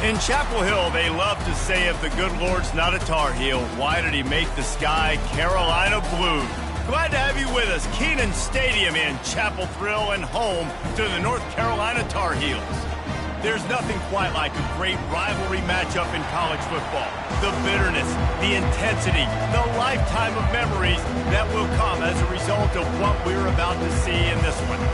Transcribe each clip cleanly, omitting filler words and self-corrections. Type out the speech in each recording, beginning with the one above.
In Chapel Hill, they love to say if the good Lord's not a Tar Heel, why did he make the sky Carolina blue? Glad to have you with us. Kenan Stadium in Chapel Thrill and home to the North Carolina Tar Heels. There's nothing quite like a great rivalry matchup in college football. The bitterness, the intensity, the lifetime of memories that will come as a result of what we're about to see in this one.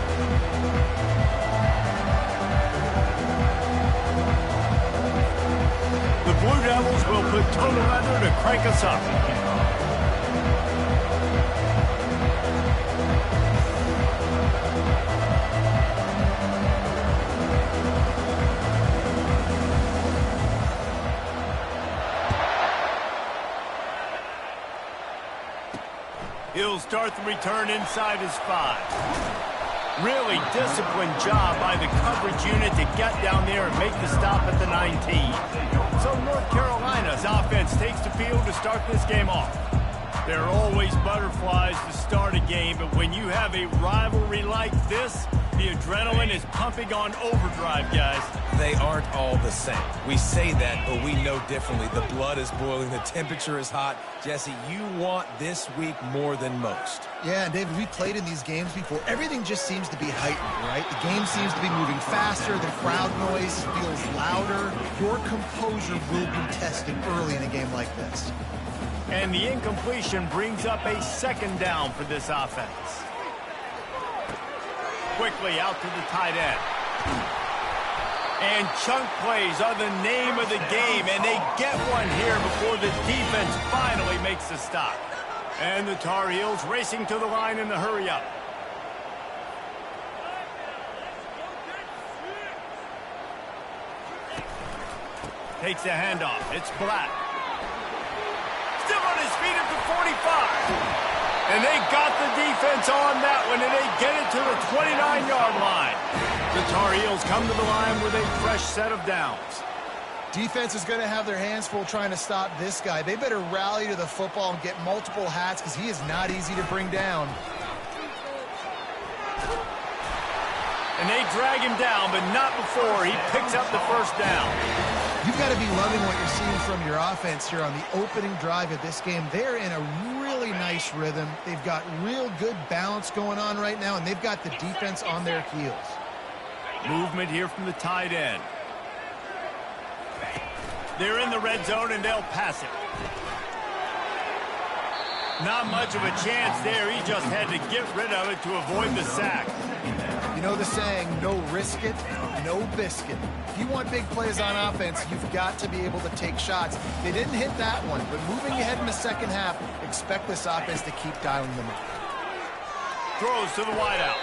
The Blue Devils will put total leather to crank us up. He'll start the return inside his 5. Really disciplined job by the coverage unit to get down there and make the stop at the 19. So North Carolina's offense takes the field to start this game off. There are always butterflies to start a game, but when you have a rivalry like this, the adrenaline is pumping on overdrive, guys. They aren't all the same. We say that, but we know differently. The blood is boiling. The temperature is hot. Jesse, you want this week more than most. Yeah, and David, we played in these games before. Everything just seems to be heightened, right? The game seems to be moving faster. The crowd noise feels louder. Your composure will be tested early in a game like this. And the incompletion brings up a second down for this offense. Quickly out to the tight end. And chunk plays are the name of the game, and they get one here before the defense finally makes the stop. And the Tar Heels racing to the line in the hurry-up. Takes the handoff. It's Black. Still on his feet at the 45. And they got the defense on that one, and they get it to the 29-yard line. The Tar Heels come to the line with a fresh set of downs. Defense is going to have their hands full trying to stop this guy. They better rally to the football and get multiple hats because he is not easy to bring down. And they drag him down, but not before he picks up the first down. You've got to be loving what you're seeing from your offense here on the opening drive of this game. They're in a really nice rhythm. They've got real good balance going on right now, and they've got the defense on their heels. Movement here from the tight end. They're in the red zone, and they'll pass it. Not much of a chance there. He just had to get rid of it to avoid the sack. You know the saying, no risk it, no biscuit. If you want big plays on offense, you've got to be able to take shots. They didn't hit that one, but moving ahead in the second half, expect this offense to keep dialing them up. Throws to the wideout.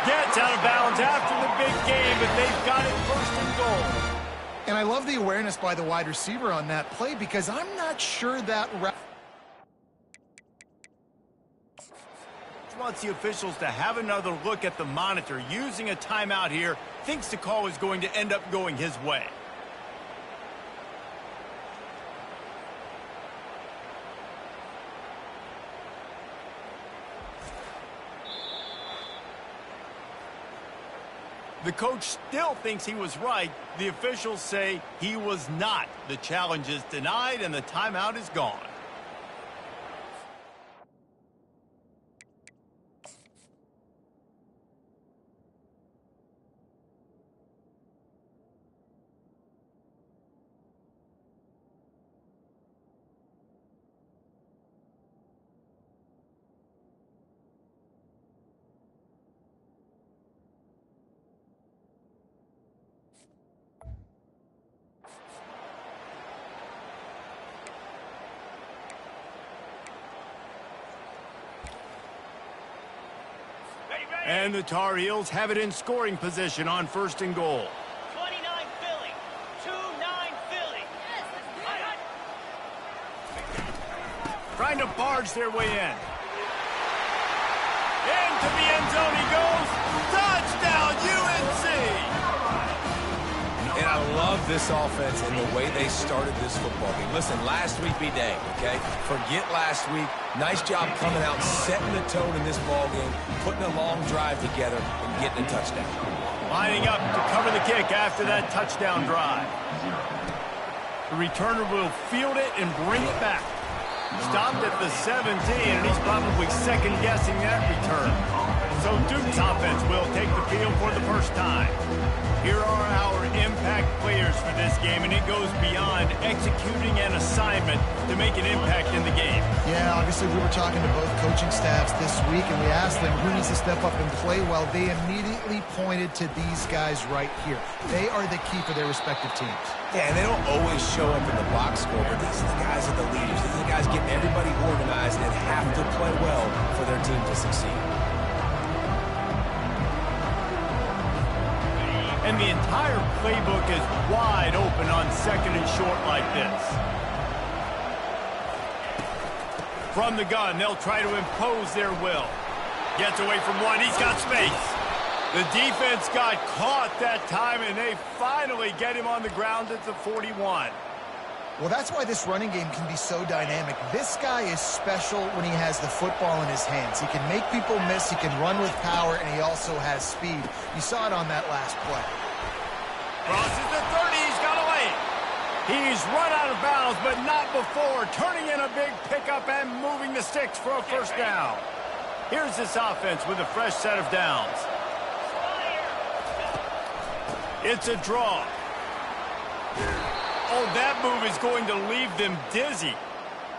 Gets out of bounds after the big game, but they've got it first and goal. And I love the awareness by the wide receiver on that play because I'm not sure that route wants the officials to have another look at the monitor. Using a timeout here, thinks the call is going to end up going his way. The coach still thinks he was right. The officials say he was not. The challenge is denied and the timeout is gone. And the Tar Heels have it in scoring position on first and goal. 29 Philly. 2-9 Philly. Trying to barge their way in. Into the end zone he goes. Touchdown, UNC! And I love this offense and the way they started this football game. Listen, last week be dang, okay? Forget last week. Nice job coming out, setting the tone in this ball game, putting a long drive together, and getting a touchdown. Lining up to cover the kick after that touchdown drive. The returner will field it and bring it back. Stopped at the 17, and he's probably second-guessing that return. So Duke's offense will take the field for the first time. Here are our impact players for this game, and it goes beyond executing an assignment to make an impact in the game. Yeah, obviously we were talking to both coaching staffs this week, and we asked them who needs to step up and play well. They immediately pointed to these guys right here. They are the key for their respective teams. Yeah, and they don't always show up in the box score, but these are the guys that are the leaders. These are the guys getting everybody organized and have to play well for their team to succeed. And the entire playbook is wide open on second and short like this. From the gun, they'll try to impose their will. Gets away from one. He's got space. The defense got caught that time, and they finally get him on the ground at the 41. Well, that's why this running game can be so dynamic. This guy is special when he has the football in his hands. He can make people miss, he can run with power, and he also has speed. You saw it on that last play. Crosses the 30, he's got away. He's run out of bounds, but not before. Turning in a big pickup and moving the sticks for a first down. Here's this offense with a fresh set of downs. It's a draw. Oh, that move is going to leave them dizzy.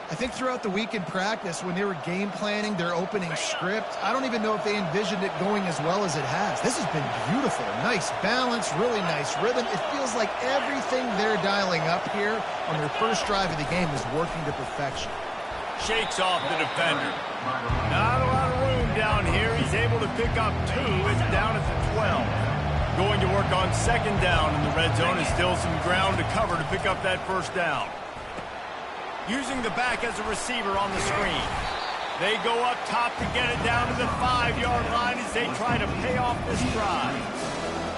I think throughout the week in practice, when they were game planning their opening script, I don't even know if they envisioned it going as well as it has. This has been beautiful. Nice balance, really nice rhythm. It feels like everything they're dialing up here on their first drive of the game is working to perfection. Shakes off the defender. Not a lot of room down here. He's able to pick up 2. It's down at the 12. Going to work on second down in the red zone, and still some ground to cover to pick up that first down. Using the back as a receiver on the screen. They go up top to get it down to the 5-yard line as they try to pay off this drive.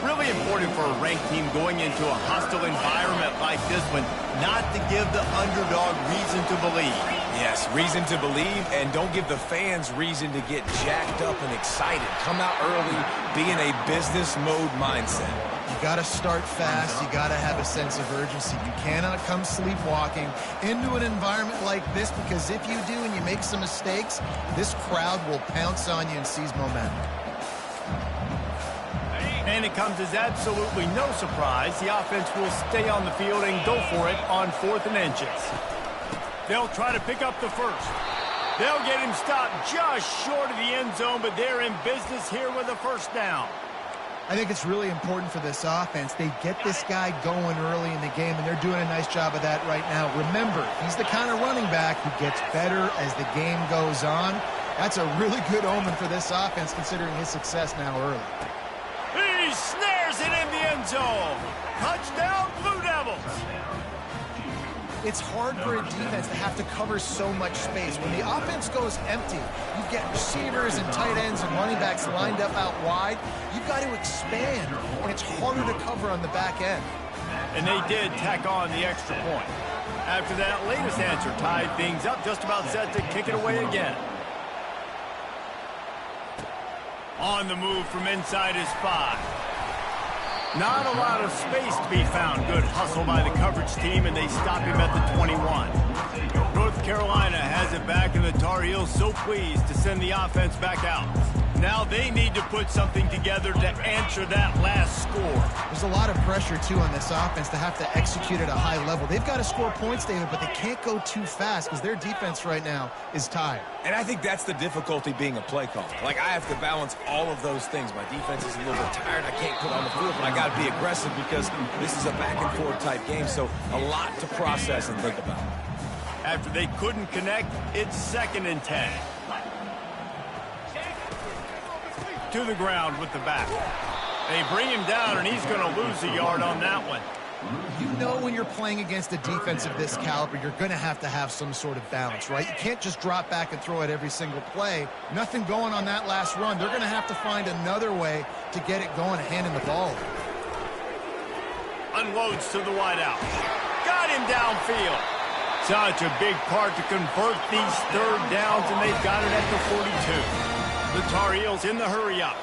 Really important for a ranked team going into a hostile environment like this one, not to give the underdog reason to believe. Yes, reason to believe, and don't give the fans reason to get jacked up and excited. Come out early, be in a business mode mindset. You got to start fast. You got to have a sense of urgency. You cannot come sleepwalking into an environment like this, because if you do and you make some mistakes, this crowd will pounce on you and seize momentum. And it comes as absolutely no surprise. The offense will stay on the field and go for it on 4th and inches. They'll try to pick up the first. They'll get him stopped just short of the end zone, but they're in business here with a first down. I think it's really important for this offense. They get this guy going early in the game, and they're doing a nice job of that right now. Remember, he's the kind of running back who gets better as the game goes on. That's a really good omen for this offense, considering his success now early. He snares it in the end zone. Touchdown, Blue Devils. It's hard for a defense to have to cover so much space. When the offense goes empty, you get receivers and tight ends and running backs lined up out wide. You've got to expand, and it's harder to cover on the back end. And they did tack on the extra point. After that latest answer tied things up, just about set to kick it away again. On the move from inside his 5. Not a lot of space to be found. Good hustle by the coverage team, and they stop him at the 21. North Carolina has it back, and the Tar Heels so pleased to send the offense back out. Now they need to put something together to answer that last score. There's a lot of pressure, too, on this offense to have to execute at a high level. They've got to score points, David, but they can't go too fast because their defense right now is tired. And I think that's the difficulty being a play caller. Like, I have to balance all of those things. My defense is a little bit tired. I can't put on the field, but I got to be aggressive because this is a back-and-forth type game, so a lot to process and think about. After they couldn't connect, it's 2nd and 10. To the ground with the back. They bring him down, and he's going to lose a yard on that one. You know when you're playing against a defense of this caliber, you're going to have some sort of balance, right? You can't just drop back and throw it every single play. Nothing going on that last run. They're going to have to find another way to get it going, handing the ball. Unloads to the wideout. Got him downfield. Such a big part to convert these 3rd downs, and they've got it at the 42. The Tar Heels in the hurry-up.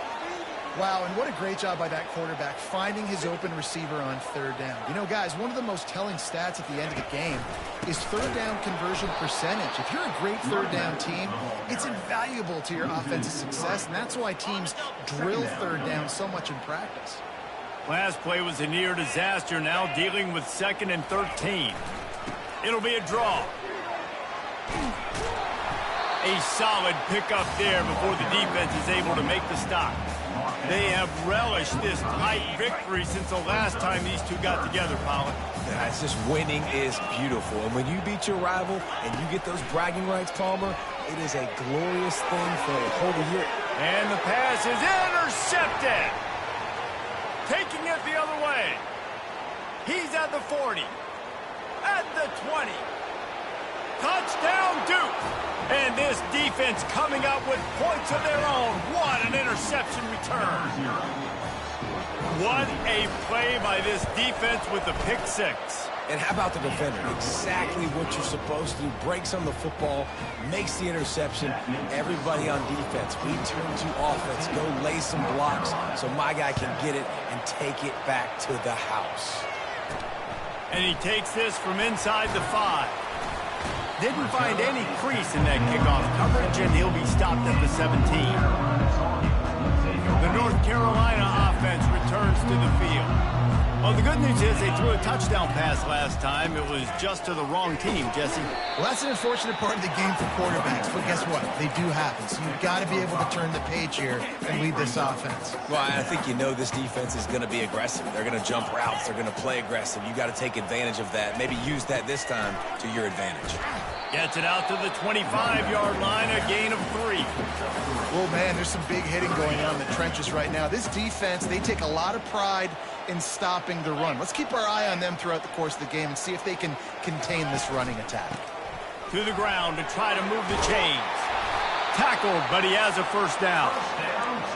Wow, and what a great job by that quarterback, finding his open receiver on third down. You know, guys, one of the most telling stats at the end of the game is third down conversion percentage. If you're a great third down team, it's invaluable to your offensive success, and that's why teams drill third down so much in practice. Last play was a near disaster, now dealing with 2nd and 13. It'll be a draw. A solid pickup there before the defense is able to make the stop. They have relished this tight victory since the last time these two got together, Pollard. Yeah, it's just winning is beautiful. And when you beat your rival and you get those bragging rights, Palmer, it is a glorious thing for a whole year. And the pass is intercepted. Taking it the other way. He's at the 40. At the 20. Touchdown, Duke. And this defense coming up with points of their own. What an interception return. What a play by this defense with the pick six. And how about the defender? Exactly what you're supposed to do. Breaks on the football, makes the interception. Everybody on defense, we turn to offense. Go lay some blocks so my guy can get it and take it back to the house. And he takes this from inside the 5. Didn't find any crease in that kickoff coverage, and he'll be stopped at the 17. The North Carolina offense returns to the field. Well, the good news is they threw a touchdown pass last time. It was just to the wrong team, Jesse. Well, that's an unfortunate part of the game for quarterbacks, but guess what? They do happen. So you've got to be able to turn the page here and lead this offense. Well, I think you know this defense is going to be aggressive. They're going to jump routes. They're going to play aggressive. You got to take advantage of that. Maybe use that this time to your advantage. Gets it out to the 25-yard line, a gain of 3. Well, man, there's some big hitting going on in the trenches right now. This defense, they take a lot of pride in stopping the run. Let's keep our eye on them throughout the course of the game and see if they can contain this running attack. To the ground to try to move the chains. Tackled, but he has a first down.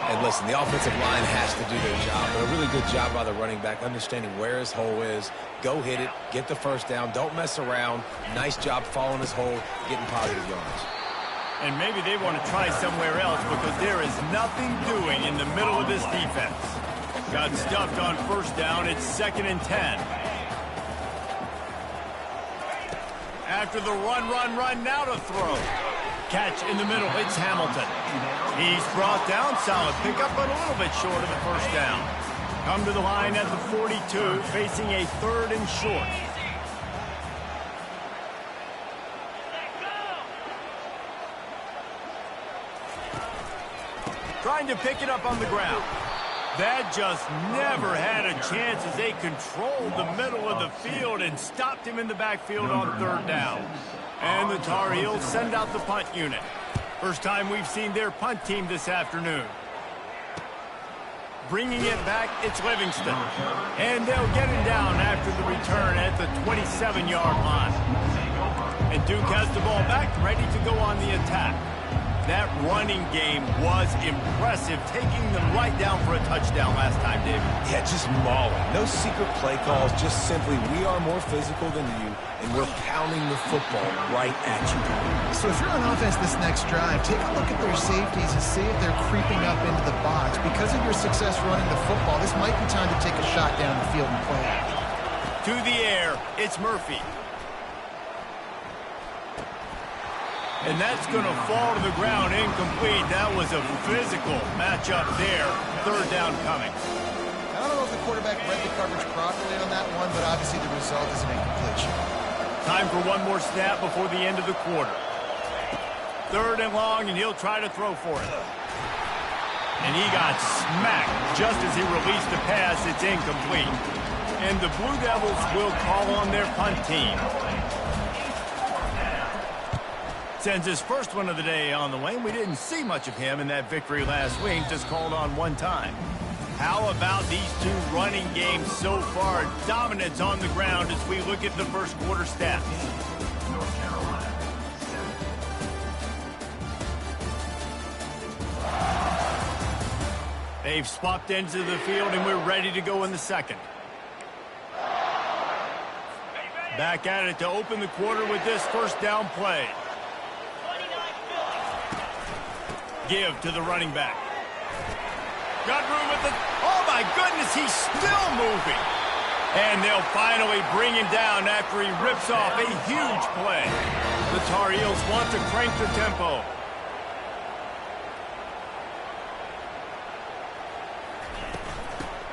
And listen, the offensive line has to do their job, but a really good job by the running back, understanding where his hole is. Go hit it, get the first down, don't mess around. Nice job following his hole, getting positive yards. And maybe they want to try somewhere else because there is nothing doing in the middle of this defense. Got stuffed on first down. It's 2nd and 10. After the run, now to throw. Catch in the middle. It's Hamilton. He's brought down. Solid pickup, but a little bit short of the first down. Come to the line at the 42, facing a 3rd and short. Trying to pick it up on the ground. That just never had a chance as they controlled the middle of the field and stopped him in the backfield on 3rd down. And the Tar Heels send out the punt unit. First time we've seen their punt team this afternoon. Bringing it back, it's Livingston. And they'll get him down after the return at the 27-yard line. And Duke has the ball back, ready to go on the attack. That running game was impressive, taking them right down for a touchdown last time, David. Yeah, just mauling. No secret play calls, just simply we are more physical than you, and we're pounding the football right at you. So if you're on offense this next drive, take a look at their safeties and see if they're creeping up into the box. Because of your success running the football, this might be time to take a shot down the field and play it. To the air, it's Murphy. And that's going to fall to the ground incomplete. That was a physical matchup there. 3rd down coming. I don't know if the quarterback read the coverage properly on that one, but obviously the result is an incompletion. Time for one more snap before the end of the quarter. 3rd and long, and he'll try to throw for it. And he got smacked just as he released the pass. It's incomplete. And the Blue Devils will call on their punt team. Sends his first one of the day on the way. We didn't see much of him in that victory last week, just called on one time. How about these two running games so far? Dominance on the ground as we look at the first quarter stats. They've swapped into the field, and we're ready to go in the second. Back at it to open the quarter with this first down play. Give to the running back. Got room at the... Oh, my goodness, he's still moving. And they'll finally bring him down after he rips off a huge play. The Tar Heels want to crank the tempo.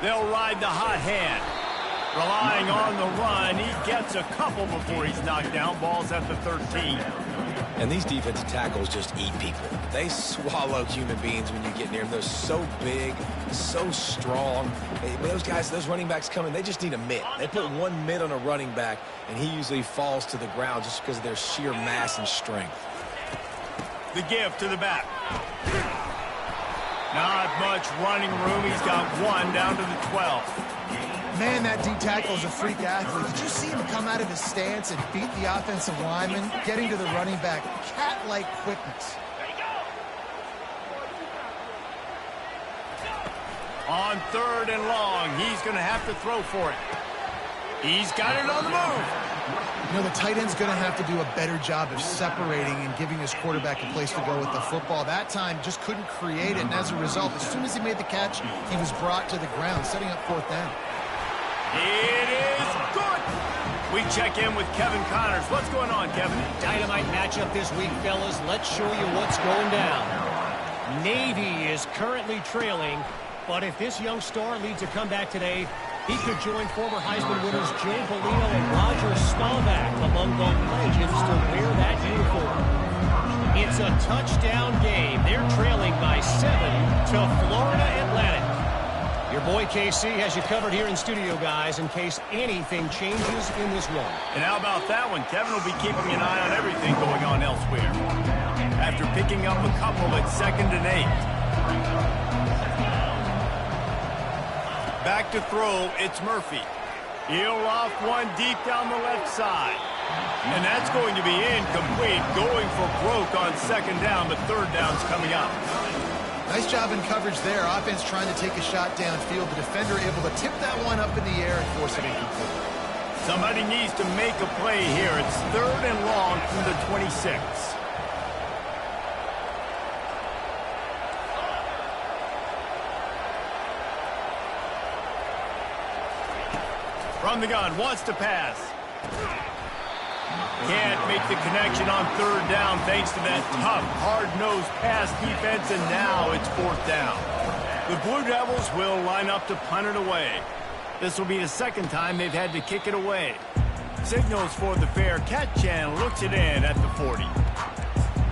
They'll ride the hot hand. Relying on the run, he gets a couple before he's knocked down. Ball's at the 13. And these defensive tackles just eat people. They swallow human beings when you get near them. They're so big, so strong. When those guys, those running backs come in, they just need a mitt. They put one mitt on a running back, and he usually falls to the ground just because of their sheer mass and strength. The give to the back. Not much running room. He's got one down to the 12. Man, that D-tackle is a freak athlete. Did you see him come out of his stance and beat the offensive lineman, getting to the running back? Cat-like quickness. On 3rd and long, he's going to have to throw for it. He's got it on the move. You know, the tight end's going to have to do a better job of separating and giving his quarterback a place to go with the football. That time just couldn't create it, and as a result, as soon as he made the catch, he was brought to the ground, setting up 4th down. It is good. We check in with Kevin Connors. What's going on, Kevin? Dynamite matchup this week, fellas. Let's show you what's going down. Navy is currently trailing, but if this young star leads a comeback today, he could join former Heisman winners Joe Bolino and Roger Staubach among the legends to wear that uniform. It's a touchdown game. They're trailing by 7 to Florida Atlantic. Your boy KC has you covered here in studio, guys, in case anything changes in this one. And how about that one? Kevin will be keeping an eye on everything going on elsewhere. After picking up a couple at 2nd and 8. Back to throw, it's Murphy. He'll off one deep down the left side. And that's going to be incomplete, going for broke on 2nd down, but 3rd down's coming up. Nice job in coverage there. Offense trying to take a shot downfield. The defender able to tip that one up in the air and force it incomplete. Somebody needs to make a play here. It's 3rd and long from the 26. From the gun, wants to pass. Can't make the connection on 3rd down thanks to that tough, hard-nosed pass defense, and now it's 4th down. The Blue Devils will line up to punt it away. This will be the 2nd time they've had to kick it away. Signals for the fair catch and looks it in at the 40.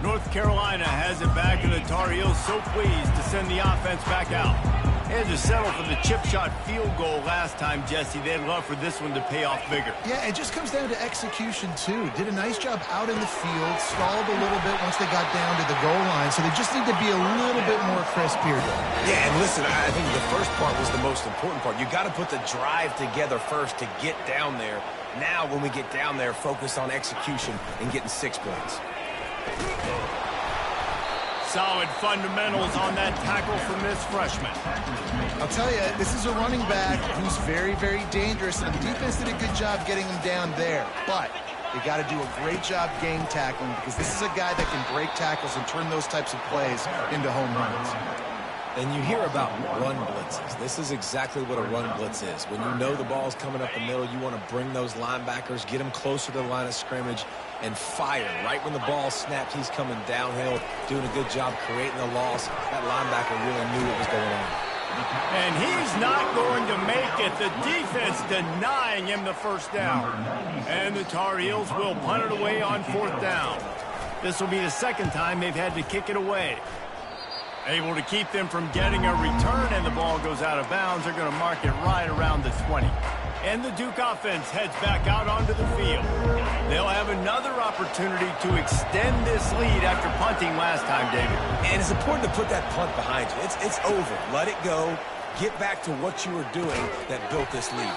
North Carolina has it back, and the Tar Heels so pleased to send the offense back out. They had to settle for the chip shot field goal last time, Jesse. They'd love for this one to pay off bigger. Yeah, it just comes down to execution, too. Did a nice job out in the field, stalled a little bit once they got down to the goal line, so they just need to be a little bit more crisp here, though. Yeah, and listen, I think the first part was the most important part. You got to put the drive together first to get down there. Now, when we get down there, focus on execution and getting 6 points. Solid fundamentals on that tackle from this freshman. I'll tell you, this is a running back who's very, very dangerous, and the defense did a good job getting him down there. But they got to do a great job game tackling, because this is a guy that can break tackles and turn those types of plays into home runs. And you hear about run blitzes. This is exactly what a run blitz is. When you know the ball's coming up the middle, you want to bring those linebackers, get them closer to the line of scrimmage, and fire. Right when the ball snapped, he's coming downhill, doing a good job creating the loss. That linebacker really knew what was going on. And he's not going to make it. The defense denying him the 1st down. And the Tar Heels will punt it away on 4th down. This will be the 2nd time they've had to kick it away. Able to keep them from getting a return, and the ball goes out of bounds. They're going to mark it right around the 20. And the Duke offense heads back out onto the field. They'll have another opportunity to extend this lead after punting last time, David. And it's important to put that punt behind you. It's over. Let it go. Get back to what you were doing that built this lead.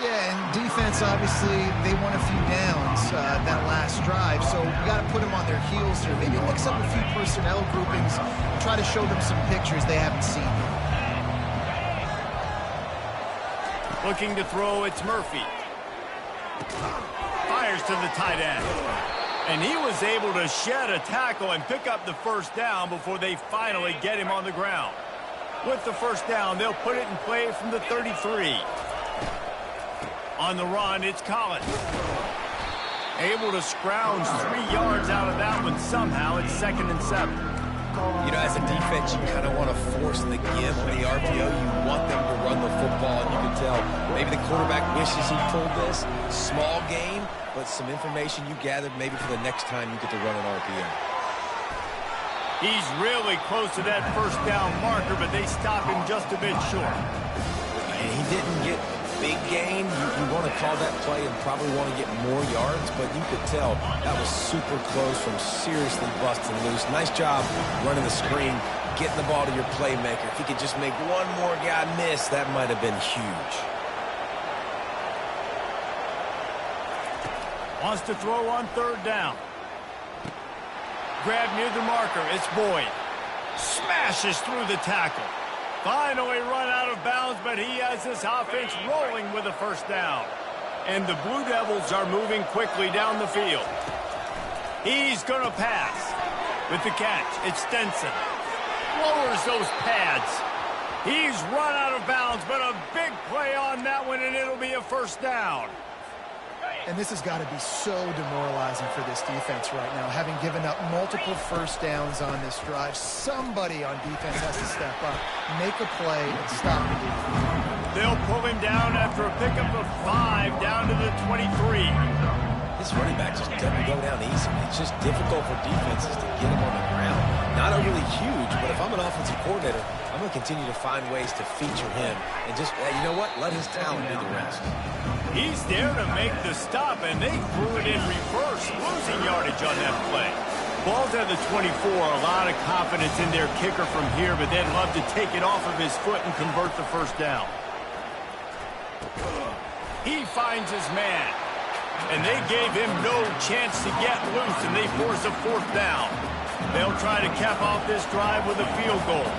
Yeah, and defense, obviously, they won a few downs that last drive, so we got to put them on their heels here. Maybe mix up a few personnel groupings and try to show them some pictures they haven't seen yet. Looking to throw, it's Murphy. Fires to the tight end. And he was able to shed a tackle and pick up the 1st down before they finally get him on the ground. With the first down, they'll put it in play from the 33. On the run, it's Collins. Able to scrounge 3 yards out of that one somehow. It's 2nd and 7. You know, as a defense, you kind of want to force the give on the RPO. You want them to run the football, and you can tell maybe the quarterback wishes he pulled this. Small game, but some information you gathered maybe for the next time you get to run an RPO. He's really close to that first down marker, but they stop him just a bit short. And he didn't get big gain. You want to call that play and probably want to get more yards, but you could tell that was super close from seriously busting loose. Nice job running the screen, getting the ball to your playmaker. If he could just make one more guy miss, that might have been huge. Wants to throw on 3rd down. Grab near the marker. It's Boyd. Smashes through the tackle. Finally run out of bounds, but he has this offense rolling with a first down. And the Blue Devils are moving quickly down the field. He's going to pass. With the catch, it's Stenson. Lowers those pads. He's run out of bounds, but a big play on that one, and it'll be a first down. And this has got to be so demoralizing for this defense right now. Having given up multiple first downs on this drive, somebody on defense has to step up, make a play, and stop the defense. They'll pull him down after a pickup of 5 down to the 23. This running back just doesn't go down easy. It's just difficult for defenses to get him on the ground. Not overly huge, but if I'm an offensive coordinator, I'm going to continue to find ways to feature him and just, you know what, let his talent do the rest. He's there to make the stop, and they threw it in reverse, losing yardage on that play. Ball's at the 24, a lot of confidence in their kicker from here, but they'd love to take it off of his foot and convert the first down. He finds his man, and they gave him no chance to get loose, and they force a 4th down. They'll try to cap off this drive with a field goal.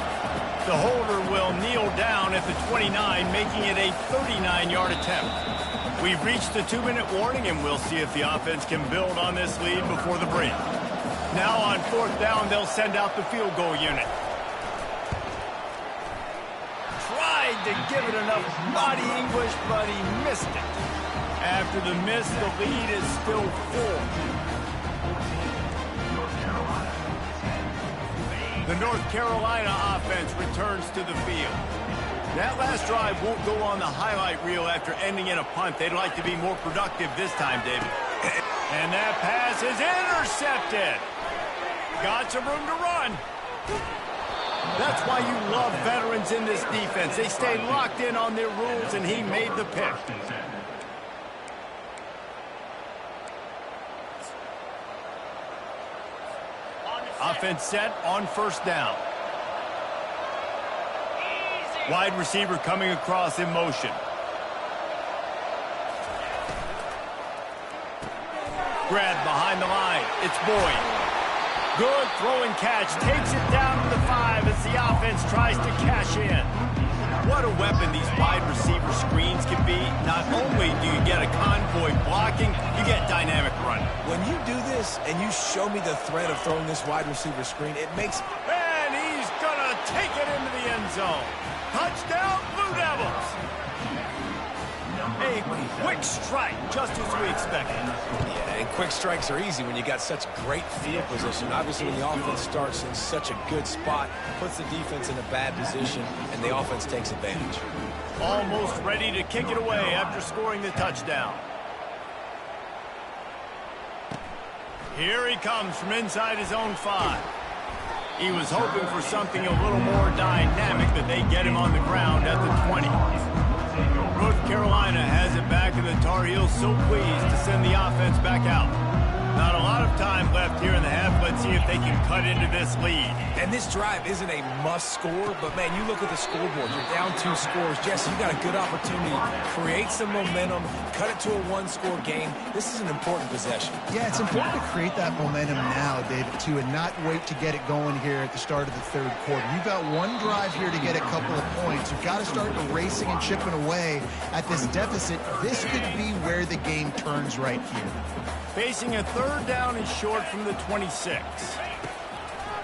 The holder will kneel down at the 29, making it a 39-yard attempt. We've reached the 2-minute warning, and we'll see if the offense can build on this lead before the break. Now on 4th down, they'll send out the field goal unit. Tried to give it enough body English, but he missed it. After the miss, the lead is still 4. The North Carolina offense returns to the field. That last drive won't go on the highlight reel after ending in a punt. They'd like to be more productive this time, David. And that pass is intercepted. Got some room to run. That's why you love veterans in this defense. They stay locked in on their rules, and he made the pick. Offense set on 1st down. Wide receiver coming across in motion. Grab behind the line. It's Boyd. Good throwing catch. Takes it down to the 5 as the offense tries to cash in. What a weapon these wide receiver screens can be. Not only do you get a convoy blocking, you get dynamic running. When you do this and you show me the threat of throwing this wide receiver screen, it makes... And he's going to take it into the end zone. Touchdown, Blue Devils. A quick strike, just as we expected. Yeah, and quick strikes are easy when you got such great field position. Obviously, when the offense starts in such a good spot, puts the defense in a bad position, and the offense takes advantage. Almost ready to kick it away after scoring the touchdown. Here he comes from inside his own 5. He was hoping for something a little more dynamic, but they get him on the ground at the 20. North Carolina has it back, and the Tar Heels so pleased to send the offense back out. Not a lot of time left here in the half. Let's see if they can cut into this lead. And this drive isn't a must score, but man, you look at the scoreboard. You're down 2 scores. Jesse, you got a good opportunity to create some momentum, cut it to a 1-score game. This is an important possession. Yeah, it's important to create that momentum now, David, too, and not wait to get it going here at the start of the 3rd quarter. You've got one drive here to get a couple of points. You've got to start racing and chipping away at this deficit. This could be where the game turns right here. Facing a 3rd down and short from the 26.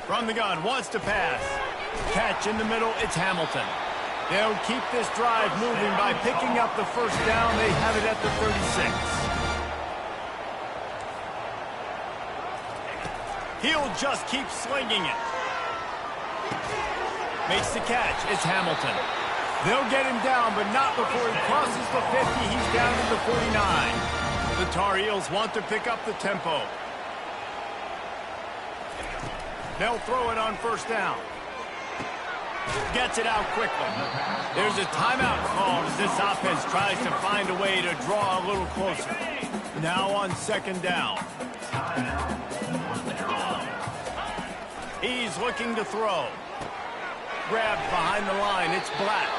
From the gun, wants to pass. Catch in the middle, it's Hamilton. They'll keep this drive moving by picking up the first down. They have it at the 36. He'll just keep slinging it. Makes the catch. It's Hamilton. They'll get him down, but not before he crosses the 50. He's down to the 49. The Tar Heels want to pick up the tempo. They'll throw it on first down. Gets it out quickly. There's a timeout called as this offense tries to find a way to draw a little closer. Now on second down. He's looking to throw. Grabbed behind the line. It's Black.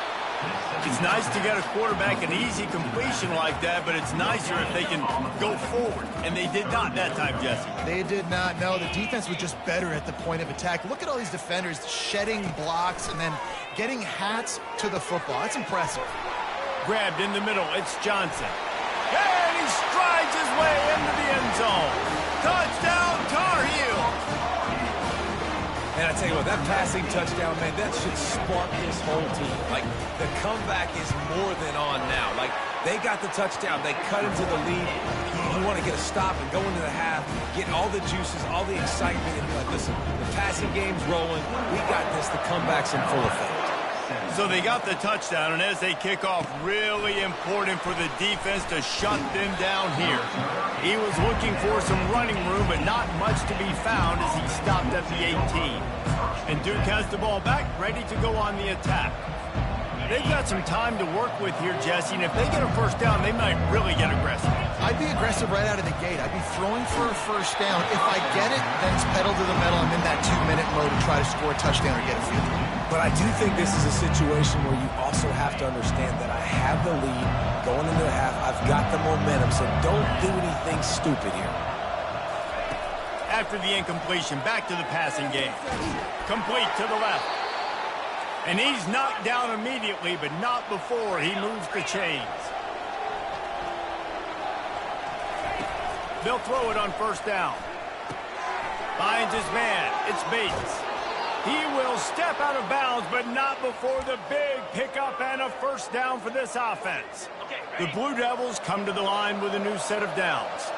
It's nice to get a quarterback an easy completion like that, but it's nicer if they can go forward. And they did not that time, Jesse. They did not. No, the defense was just better at the point of attack. Look at all these defenders shedding blocks and then getting hats to the football. That's impressive. Grabbed in the middle. It's Johnson. And he strides his way into the end zone. Touchdown, Tar Heels. And I tell you what, that passing touchdown, man, that should spark this whole team. Like, the comeback is more than on now. Like, they got the touchdown. They cut into the lead. You want to get a stop and go into the half, get all the juices, all the excitement, and be like, listen, the passing game's rolling. We got this. The comeback's in full effect. So they got the touchdown, and as they kick off, really important for the defense to shut them down here. He was looking for some running room, but not much to be found as he stopped at the 18. And Duke has the ball back, ready to go on the attack. They've got some time to work with here, Jesse, and if they get a first down, they might really get aggressive. I'd be aggressive right out of the gate. I'd be throwing for a first down. If I get it, then it's pedal to the metal. I'm in that 2-minute mode to try to score a touchdown or get a field goal. But I do think this is a situation where you also have to understand that I have the lead going into the half. I've got the momentum, so don't do anything stupid here. After the incompletion, back to the passing game. Complete to the left. And he's knocked down immediately, but not before he moves the chains. They'll throw it on first down. Finds his man. It's Bates. He will step out of bounds, but not before the big pickup and a first down for this offense. The Blue Devils come to the line with a new set of downs.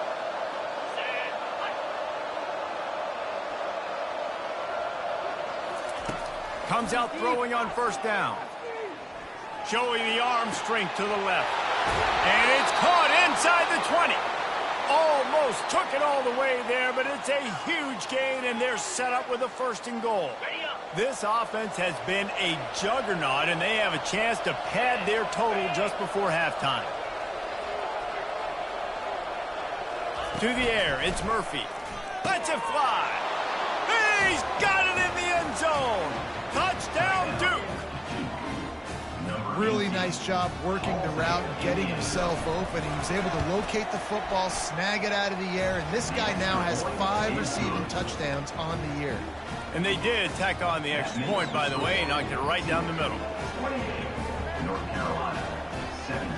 Comes out throwing on first down. Showing the arm strength to the left. And it's caught inside the 20. Almost took it all the way there, but it's a huge gain, and they're set up with a first and goal. This offense has been a juggernaut, and they have a chance to pad their total just before halftime. To the air, it's Murphy. Lets it fly. He's got it in the end zone. Touchdown, Duke. Really nice job working the route and getting himself open. He was able to locate the football, snag it out of the air, and this guy now has 5 receiving touchdowns on the year. And they did tack on the extra point, by the way, and knocked it right down the middle. 28, North Carolina, 17.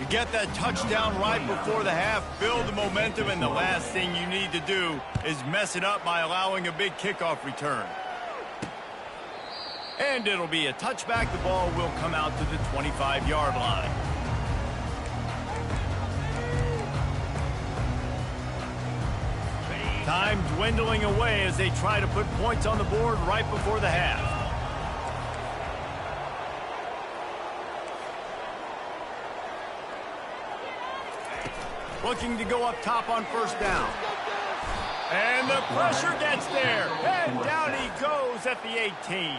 You get that touchdown right before the half, build the momentum, and the last thing you need to do is mess it up by allowing a big kickoff return. And it'll be a touchback. The ball will come out to the 25-yard line. Time dwindling away as they try to put points on the board right before the half. Looking to go up top on first down. And the pressure gets there. And down he goes at the 18.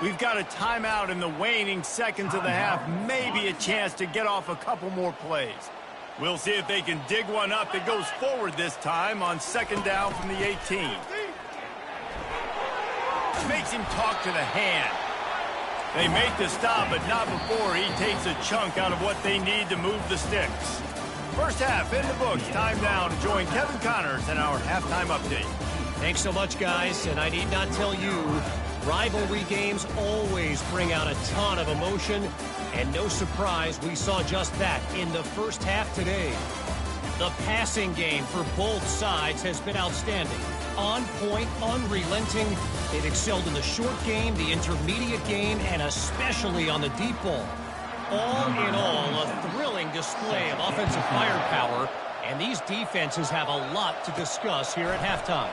We've got a timeout in the waning seconds of the half. Maybe a chance to get off a couple more plays. We'll see if they can dig one up that goes forward this time on second down from the 18. Makes him talk to the hand. They make the stop, but not before he takes a chunk out of what they need to move the sticks. First half in the books. Time now to join Kevin Connors in our halftime update. Thanks so much, guys. And I need not tell you, rivalry games always bring out a ton of emotion. And no surprise, we saw just that in the first half today. The passing game for both sides has been outstanding. On point, unrelenting. They've excelled in the short game, the intermediate game, and especially on the deep ball. All in all, a thrilling display of offensive firepower, and these defenses have a lot to discuss here at halftime.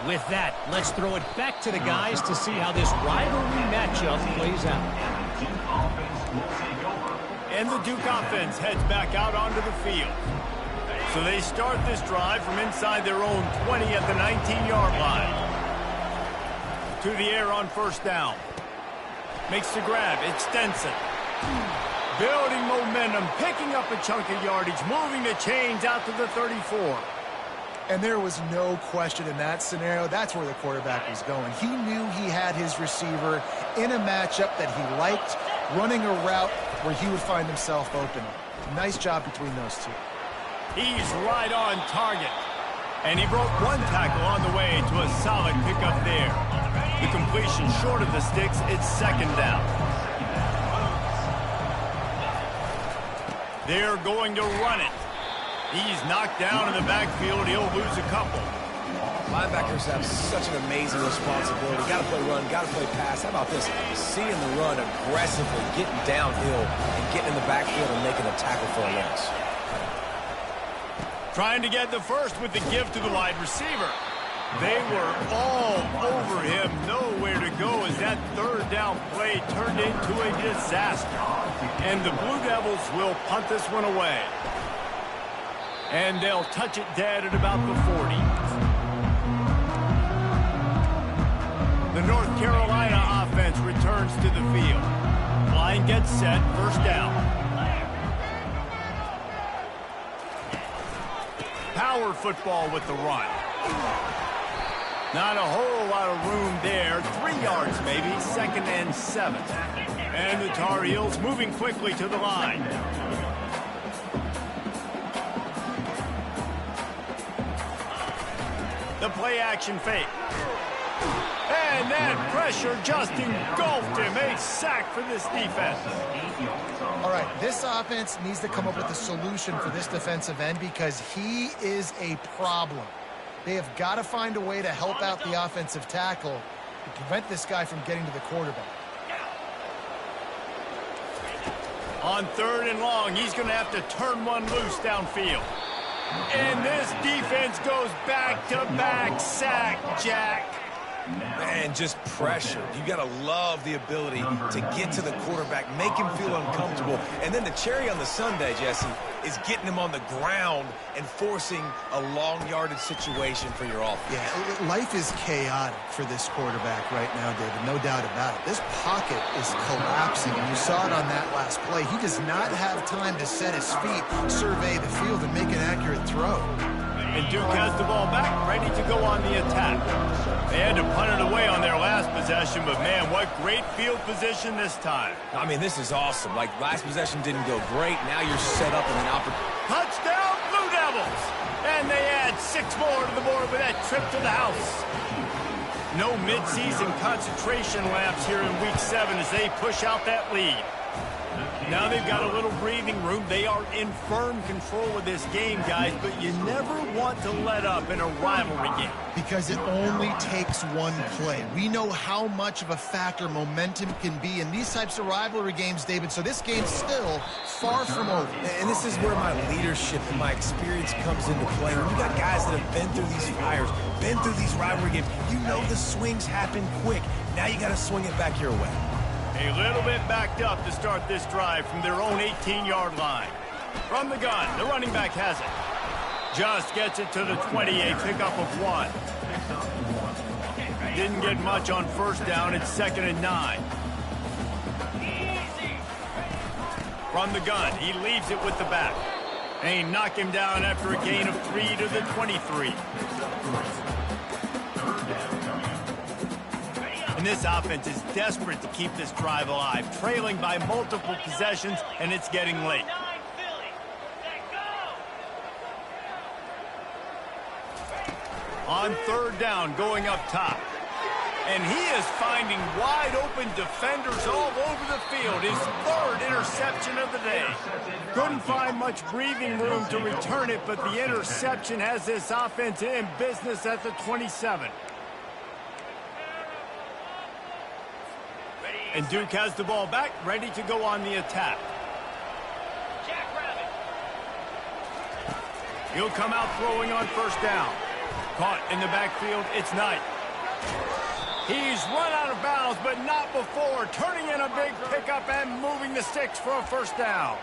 With that, let's throw it back to the guys to see how this rivalry matchup plays out. And the Duke offense heads back out onto the field. So they start this drive from inside their own 20 at the 19-yard line. To the air on first down. Makes the grab. It's Stenson. Building momentum, picking up a chunk of yardage, moving the chains out to the 34. And there was no question in that scenario. That's where the quarterback was going. He knew he had his receiver in a matchup that he liked, running a route where he would find himself open. Nice job between those two. He's right on target. And he broke one tackle on the way to a solid pickup there. The completion short of the sticks, it's second down. They're going to run it. He's knocked down in the backfield. He'll lose a couple. Linebackers have such an amazing responsibility. Got to play run, got to play pass. How about this? Seeing the run aggressively, getting downhill, and getting in the backfield and making a tackle for a loss. Trying to get the first with the give to the wide receiver. They were all over him. Nowhere to go as that third down play turned into a disaster. And the Blue Devils will punt this one away. And they'll touch it dead at about the 40. The North Carolina offense returns to the field. Line gets set, first down. Power football with the run. Not a whole lot of room there. 3 yards maybe, second and 7. And the Tar Heels moving quickly to the line. The play action fake. And that pressure just engulfed him. A sack for this defense. All right, this offense needs to come up with a solution for this defensive end because he is a problem. They have got to find a way to help out the offensive tackle to prevent this guy from getting to the quarterback. On third and long, he's going to have to turn one loose downfield. And this defense goes back-to-back sack, Jack. Man, just pressure. You got to love the ability to get to the quarterback, make him feel uncomfortable. And then the cherry on the sundae, Jesse, is getting him on the ground and forcing a long yardage situation for your offense. Yeah, life is chaotic for this quarterback right now, David, no doubt about it. This pocket is collapsing, and you saw it on that last play. He does not have time to set his feet, survey the field, and make an accurate throw. And Duke has the ball back, ready to go on the attack. They had to punt it away on their last possession, but man, what great field position this time. I mean, this is awesome. Like, last possession didn't go great. Now you're set up in an opportunity. Touchdown, Blue Devils! And they add 6 more to the board with that trip to the house. No midseason concentration laps here in Week 7 as they push out that lead. Now they've got a little breathing room. They are in firm control of this game, guys, but you never want to let up in a rivalry game. Because it only takes one play. We know how much of a factor momentum can be in these types of rivalry games, David, so this game's still far from over. And this is where my leadership and my experience comes into play. When you got guys that have been through these fires, been through these rivalry games, you know the swings happen quick. Now you got to swing it back your way. A little bit backed up to start this drive from their own 18-yard line. From the gun, the running back has it. Just gets it to the 20, a pickup of 1. Didn't get much on first down. It's second and 9. From the gun, he leaves it with the back. And he knocked him down after a gain of 3 to the 23. And this offense is desperate to keep this drive alive, trailing by multiple possessions, and it's getting late. On third down, going up top. And he is finding wide-open defenders all over the field. His third interception of the day. Couldn't find much breathing room to return it, but the interception has this offense in business at the 27. And Duke has the ball back, ready to go on the attack. He'll come out throwing on first down. Caught in the backfield, it's Knight. He's run out of bounds, but not before. Turning in a big pickup and moving the sticks for a first down.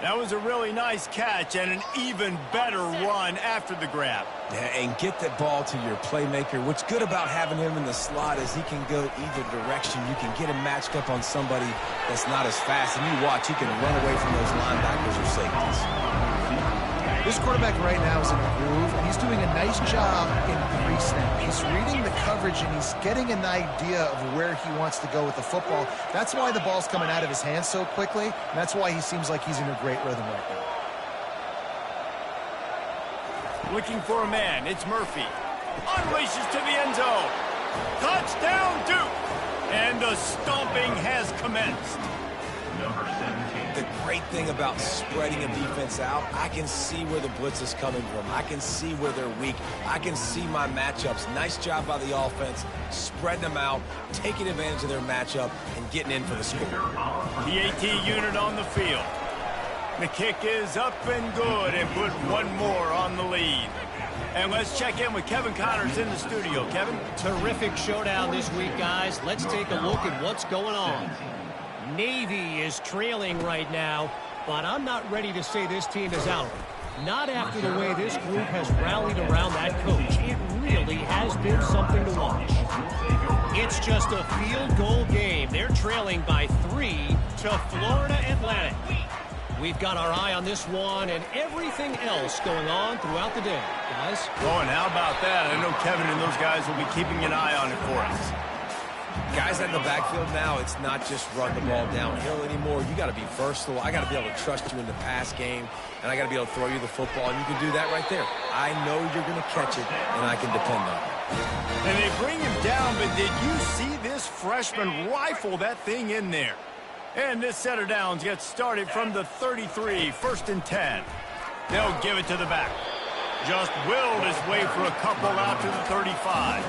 That was a really nice catch and an even better run after the grab. Yeah, and get that ball to your playmaker. What's good about having him in the slot is he can go either direction. You can get him matched up on somebody that's not as fast. And you watch, he can run away from those linebackers or safeties. This quarterback right now is in a groove, and he's doing a nice job in pre-snap. He's reading the coverage, and he's getting an idea of where he wants to go with the football. That's why the ball's coming out of his hands so quickly, and that's why he seems like he's in a great rhythm right now. Looking for a man, it's Murphy. Unleashes to the end zone. Touchdown, Duke! And the stomping has commenced. Number 17. The great thing about spreading a defense out, I can see where the blitz is coming from. I can see where they're weak. I can see my matchups. Nice job by the offense, spreading them out, taking advantage of their matchup, and getting in for the score. The AT unit on the field. The kick is up and good, and put one more on the lead. And let's check in with Kevin Connors in the studio. Kevin? Terrific showdown this week, guys. Let's take a look at what's going on. Navy is trailing right now, but I'm not ready to say this team is out. Not after the way this group has rallied around that coach. It really has been something to watch. It's just a field goal game. They're trailing by 3 to Florida Atlantic. We've got our eye on this one and everything else going on throughout the day, guys. Oh, and how about that? I know Kevin and those guys will be keeping an eye on it for us. Guys in the backfield now, it's not just run the ball downhill anymore. You got to be versatile. I got to be able to trust you in the pass game, and I got to be able to throw you the football, and you can do that right there. I know you're going to catch it, and I can depend on it. And they bring him down, but did you see this freshman rifle that thing in there? And this set of downs gets started from the 33, 1st and 10. They'll give it to the back. Just willed his way for a couple out to the 35.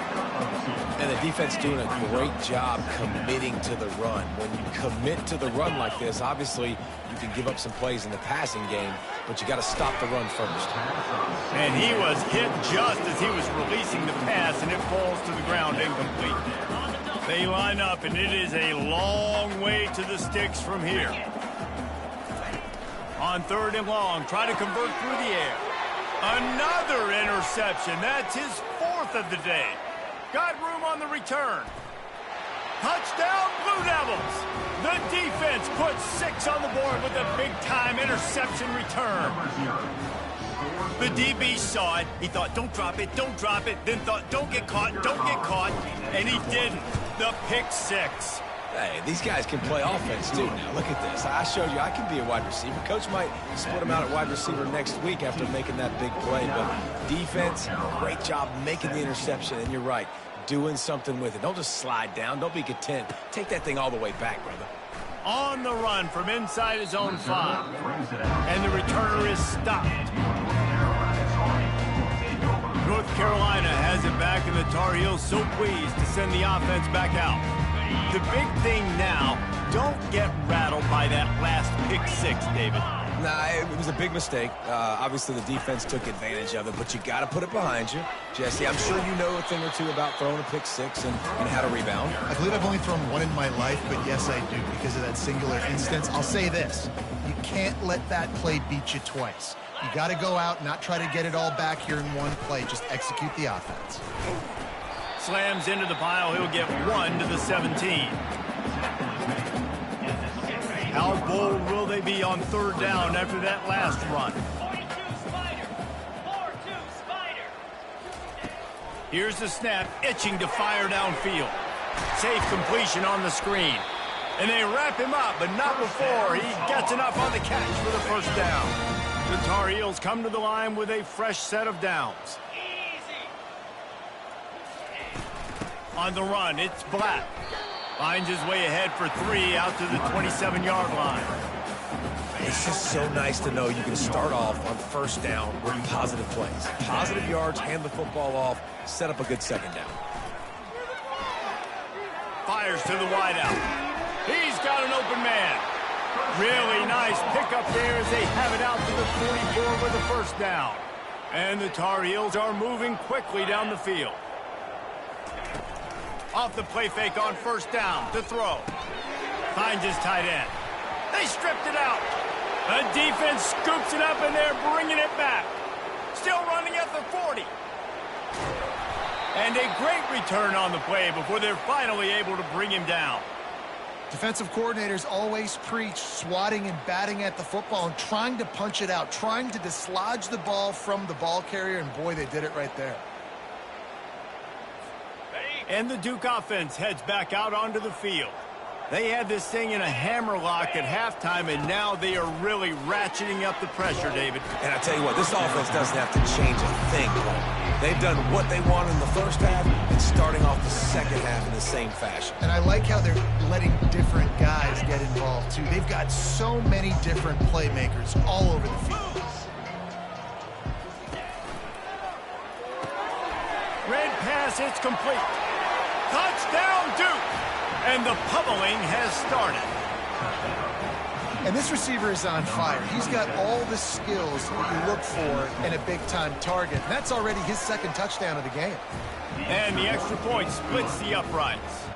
And the defense doing a great job committing to the run. When you commit to the run like this, obviously you can give up some plays in the passing game, but you got to stop the run first. And he was hit just as he was releasing the pass, and it falls to the ground incomplete. They line up, and it is a long way to the sticks from here. On 3rd and long, try to convert through the air. Another interception. That's his 4th of the day. Got room on the return. Touchdown, Blue Devils. The defense puts 6 on the board with a big-time interception return. The DB saw it. He thought, don't drop it, don't drop it. Then thought, don't get caught, don't get caught. And he didn't. The pick 6. Hey, these guys can play offense, too. Now, look at this. I showed you I can be a wide receiver. Coach might split them out at wide receiver next week after making that big play. But defense, great job making the interception. And you're right, doing something with it. Don't just slide down. Don't be content. Take that thing all the way back, brother. On the run from inside his own 5. And the returner is stopped. North Carolina has it back, and the Tar Heels so pleased to send the offense back out. The big thing now, don't get rattled by that last pick 6, David. Nah, it was a big mistake. Obviously, the defense took advantage of it, but you got to put it behind you. Jesse, I'm sure you know a thing or two about throwing a pick 6 and how to rebound. I believe I've only thrown one in my life, but yes, I do, because of that singular instance. I'll say this. You can't let that play beat you twice. You got to go out, not try to get it all back here in one play. Just execute the offense. Slams into the pile. He'll get 1 to the 17. How bold will they be on 3rd down after that last run? 42 Spider. 4-2 Spider. Here's the snap, itching to fire downfield. Safe completion on the screen. And they wrap him up, but not before he gets enough on the catch for the first down. The Tar Heels come to the line with a fresh set of downs. On the run, it's Black. Finds his way ahead for 3 out to the 27-yard line. It's just so nice to know you can start off on first down with positive plays. Positive yards, hand the football off, set up a good second down. Fires to the wideout. He's got an open man. Really nice pickup there as they have it out to the 44 with a first down. And the Tar Heels are moving quickly down the field. Off the play fake on first down to throw. Finds his tight end. They stripped it out. The defense scoops it up and they're bringing it back. Still running at the 40. And a great return on the play before they're finally able to bring him down. Defensive coordinators always preach swatting and batting at the football and trying to punch it out, trying to dislodge the ball from the ball carrier, and boy, they did it right there. And the Duke offense heads back out onto the field. They had this thing in a hammerlock at halftime, and now they are really ratcheting up the pressure, David. And I tell you what, this offense doesn't have to change a thing. They've done what they want in the first half and starting off the second half in the same fashion. And I like how they're letting different guys get involved, too. They've got so many different playmakers all over the field. Red pass, it's complete. Touchdown, Duke! And the pummeling has started. And this receiver is on fire. He's got all the skills that you look for in a big-time target. And that's already his second touchdown of the game. And the extra point splits the uprights.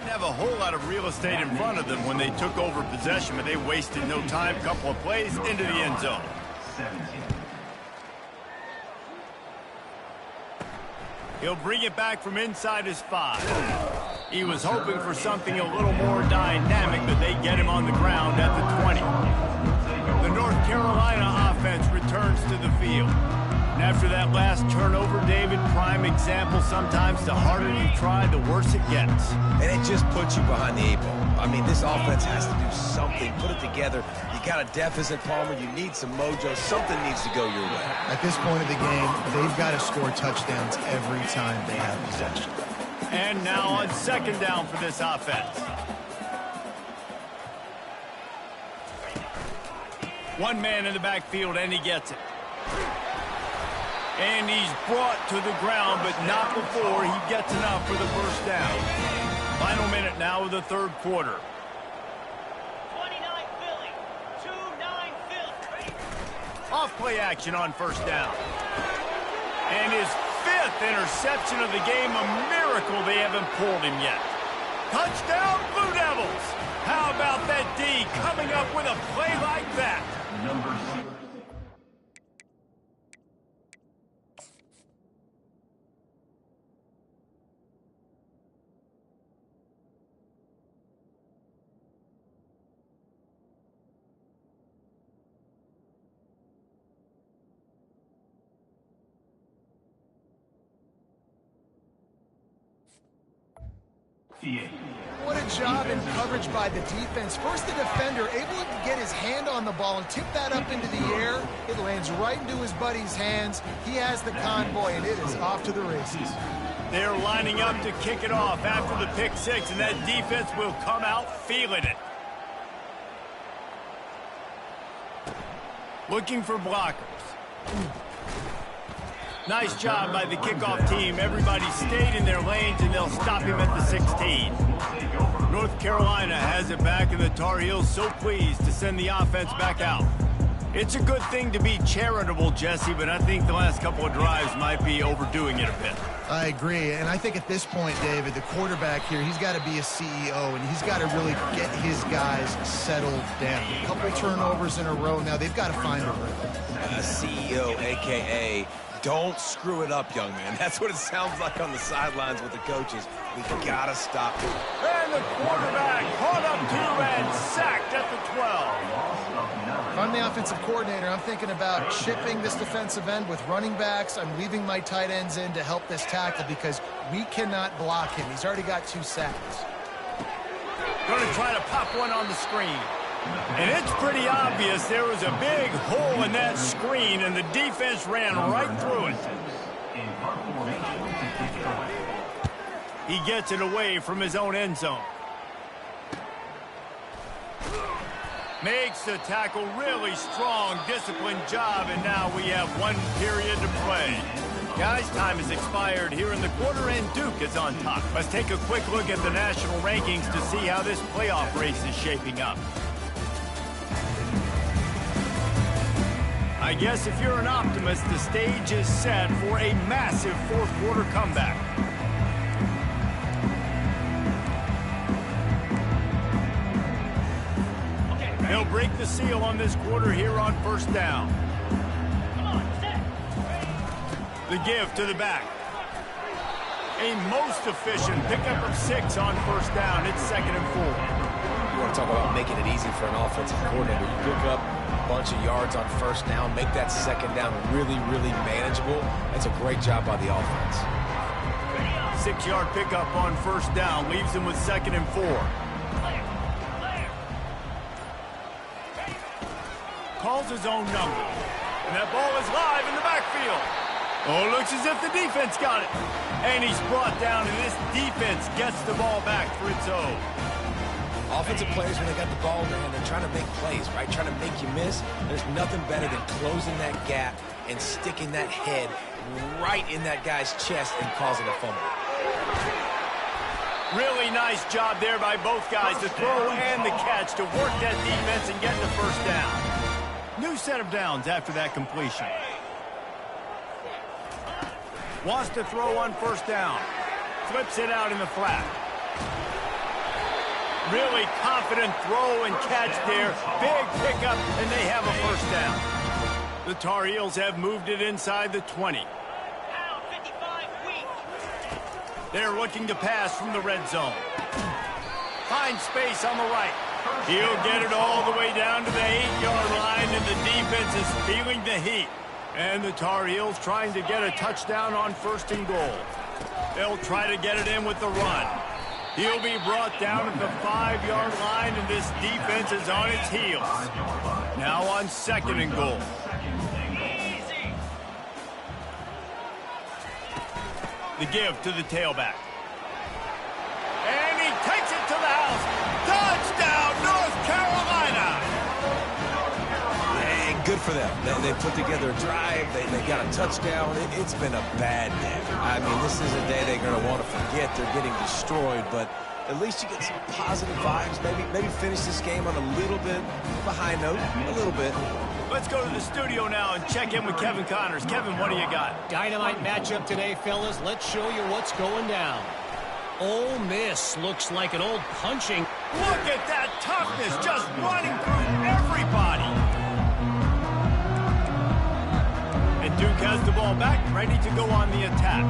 Have a whole lot of real estate in front of them when they took over possession, but they wasted no time. Couple of plays into the end zone. 17. He'll bring it back from inside his 5. He was hoping for something a little more dynamic, but they get him on the ground at the 20. The North Carolina offense returns to the field. And after that last turnover, David, prime example, sometimes the harder you try, the worse it gets. And it just puts you behind the 8 ball. I mean, this offense has to do something, put it together. You got a deficit, Palmer. You need some mojo. Something needs to go your way. At this point of the game, they've got to score touchdowns every time they have possession. And now on second down for this offense. One man in the backfield, and he gets it. And he's brought to the ground, but not before he gets enough for the first down. Final minute now of the third quarter. 29 Philly. 2-9 Philly. Off play action on first down. And his 5th interception of the game, a miracle they haven't pulled him yet. Touchdown, Blue Devils! How about that D coming up with a play like that? Number 6. 68. What a job in coverage by the defense. First, the defender able to get his hand on the ball and tip that up into the air. It lands right into his buddy's hands. He has the convoy, and it is off to the races. They're lining up to kick it off after the pick six, and that defense will come out feeling it. Looking for blockers. Nice job by the kickoff team. Everybody stayed in their lanes, and they'll stop him at the 16. North Carolina has it back, and the Tar Heels so pleased to send the offense back out. It's a good thing to be charitable, Jesse, but I think the last couple of drives might be overdoing it a bit. I agree, and I think at this point, David, the quarterback here, he's got to be a CEO, and he's got to really get his guys settled down. A couple turnovers in a row. Now they've got to find a rhythm. A CEO, a.k.a. don't screw it up, young man. That's what it sounds like on the sidelines with the coaches. We got to stop it. And the quarterback caught up to and sacked at the 12. If I'm the offensive coordinator, I'm thinking about chipping this defensive end with running backs. I'm leaving my tight ends in to help this tackle because we cannot block him. He's already got 2 sacks. Going to try to pop one on the screen. And it's pretty obvious there was a big hole in that screen, and the defense ran right through it. He gets it away from his own end zone. Makes the tackle really strong, disciplined job, and now we have 1 period to play. Guys, time has expired here in the quarter, and Duke is on top. Let's take a quick look at the national rankings to see how this playoff race is shaping up. I guess if you're an optimist, the stage is set for a massive fourth-quarter comeback. They'll break the seal on this quarter here on first down. The give to the back. A most efficient pickup of 6 on first down. It's 2nd and 4. You want to talk about making it easy for an offensive coordinator. You pick up a bunch of yards on first down, make that 2nd down really, really manageable. That's a great job by the offense. 6-yard pickup on first down leaves him with 2nd and 4. Calls his own number. And that ball is live in the backfield. Oh, looks as if the defense got it. And he's brought down, and this defense gets the ball back for its own. Offensive players, when they got the ball in their hand, they're trying to make plays, right? Trying to make you miss. There's nothing better than closing that gap and sticking that head right in that guy's chest and causing a fumble. Really nice job there by both guys, the throw and the catch, to work that defense and get the first down. New set of downs after that completion. Wants to throw on first down. Flips it out in the flat. Really confident throw and catch there. Big pickup, and they have a first down. The Tar Heels have moved it inside the 20. They're looking to pass from the red zone. Finds space on the right. He'll get it all the way down to the 8-yard line, and the defense is feeling the heat. And the Tar Heels trying to get a touchdown on 1st and goal. They'll try to get it in with the run. He'll be brought down at the 5-yard line, and this defense is on its heels. Now on 2nd and goal. The give to the tailback. And he takes it to the house. Touchdown, North Carolina! And good for them. They put together a drive. They got a touchdown. It's been a bad day. I mean, this is a day they're going to want to forget. They're getting destroyed, but at least you get some positive vibes. Maybe finish this game on a little bit of a high note, a little bit. Let's go to the studio now and check in with Kevin Connors. Kevin, what do you got? Dynamite matchup today, fellas. Let's show you what's going down. Ole Miss looks like an old punching. Look at that toughness, just running through everybody. And Duke has the ball back, ready to go on the attack.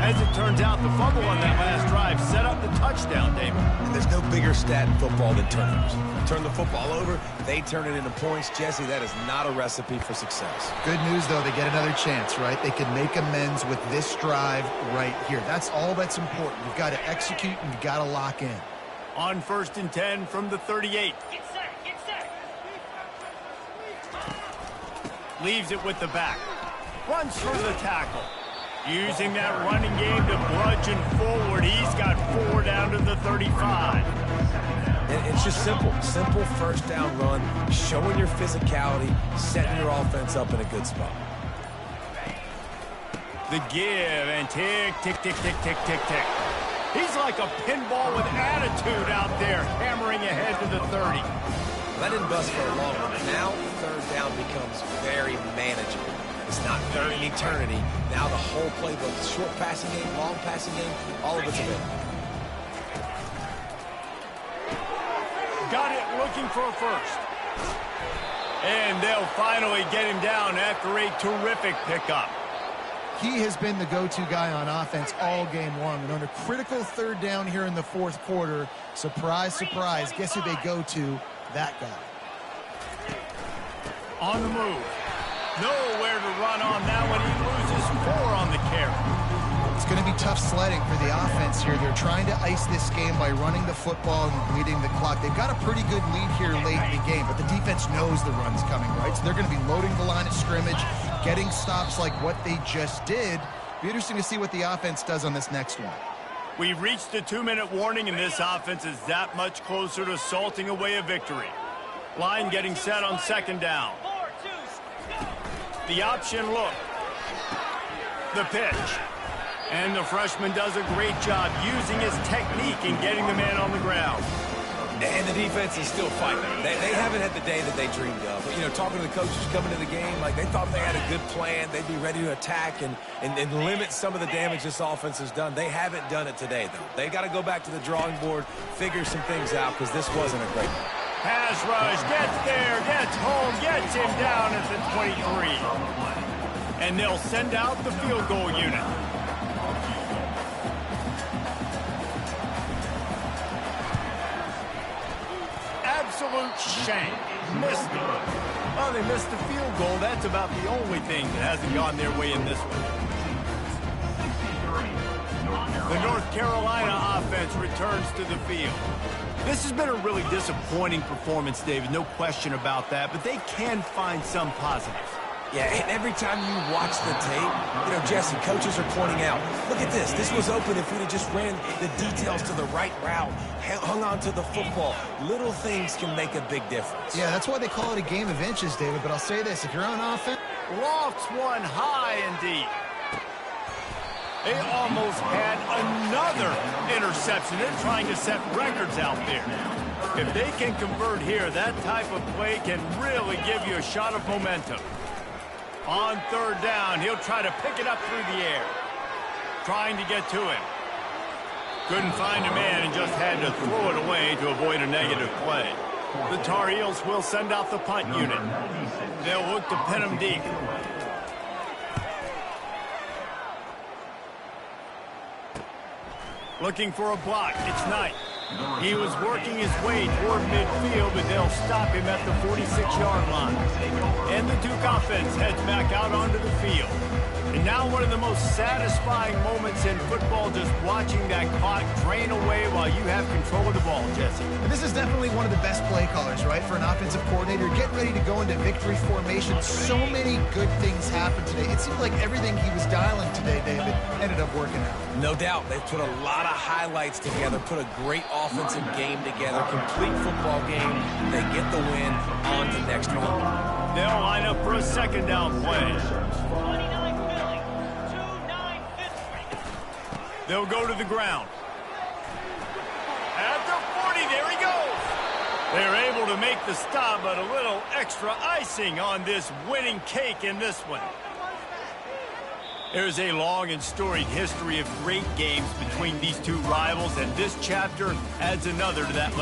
As it turns out, the fumble on that last drive set up the touchdown, David. And there's no bigger stat in football than turnovers. Turn the football over, they turn it into points. Jesse, that is not a recipe for success. Good news, though, they get another chance, right? They can make amends with this drive right here. That's all that's important. You've got to execute and you've got to lock in. On 1st and 10 from the 38. Get set, get set. Leaves it with the back. Runs for the tackle. Using that running game to bludgeon forward. He's got 4 down to the 35. It's just simple. Simple first down run, showing your physicality, setting your offense up in a good spot. The give and tick, tick, tick, tick, tick, tick, tick. He's like a pinball with attitude out there, hammering ahead to the 30. That didn't bust for a long one. Now, third down becomes very manageable. It's not third in eternity. Now the whole playbook, short passing game, long passing game, all of it's available. Got it looking for a first. And they'll finally get him down after a terrific pickup. He has been the go-to guy on offense all game long. And on a critical third down here in the fourth quarter, surprise, surprise, guess who they go to? That guy. On the move. Nowhere to run on that one. He loses 4 on the carry. It's going to be tough sledding for the offense here. They're trying to ice this game by running the football and bleeding the clock. They've got a pretty good lead here late in the game, but the defense knows the run's coming, right? So they're going to be loading the line of scrimmage, getting stops like what they just did. Be interesting to see what the offense does on this next one. We've reached a 2-minute warning, and this offense is that much closer to salting away a victory. Line getting set on 2nd down. The option look. The pitch. And the freshman does a great job using his technique and getting the man on the ground. And the defense is still fighting. They haven't had the day that they dreamed of. But, you know, talking to the coaches coming to the game, like they thought they had a good plan. They'd be ready to attack and limit some of the damage this offense has done. They haven't done it today, though. They got to go back to the drawing board, figure some things out, because this wasn't a great one. Pass rush, gets there, gets home, gets him down at the 23. And they'll send out the field goal unit. Absolute shame. Missed it. Well, they missed the field goal. That's about the only thing that hasn't gone their way in this one. The North Carolina offense returns to the field. This has been a really disappointing performance, David, no question about that, but they can find some positives. Yeah, and every time you watch the tape, you know, Jesse, coaches are pointing out, look at this. This was open if we'd have just ran the details to the right route, hung on to the football. Little things can make a big difference. Yeah, that's why they call it a game of inches, David, but I'll say this. If you're on offense... Lofts one high and deep. They almost had another interception. They're trying to set records out there. If they can convert here, that type of play can really give you a shot of momentum. On 3rd down, he'll try to pick it up through the air. Trying to get to him. Couldn't find a man and just had to throw it away to avoid a negative play. The Tar Heels will send out the punt unit. They'll look to pin him deep. Looking for a block. It's Knight. He was working his way toward midfield, but they'll stop him at the 46-yard line. And the Duke offense heads back out onto the field. And now one of the most satisfying moments in football, just watching that clock drain away while you have control of the ball, Jesse. And this is definitely one of the best play callers, right, for an offensive coordinator. Getting ready to go into victory formation. So many good things happened today. It seemed like everything he was dialing today, David, ended up working out. No doubt. They've put a lot of highlights together, put a great offensive game together, complete football game. They get the win. On to next round. They'll line up for a 2nd down play. 29 Philly, 2-9 They'll go to the ground. At the 40, there he goes. They're able to make the stop, but a little extra icing on this winning cake in this one. There's a long and storied history of great games between these two rivals, and this chapter adds another to that legacy.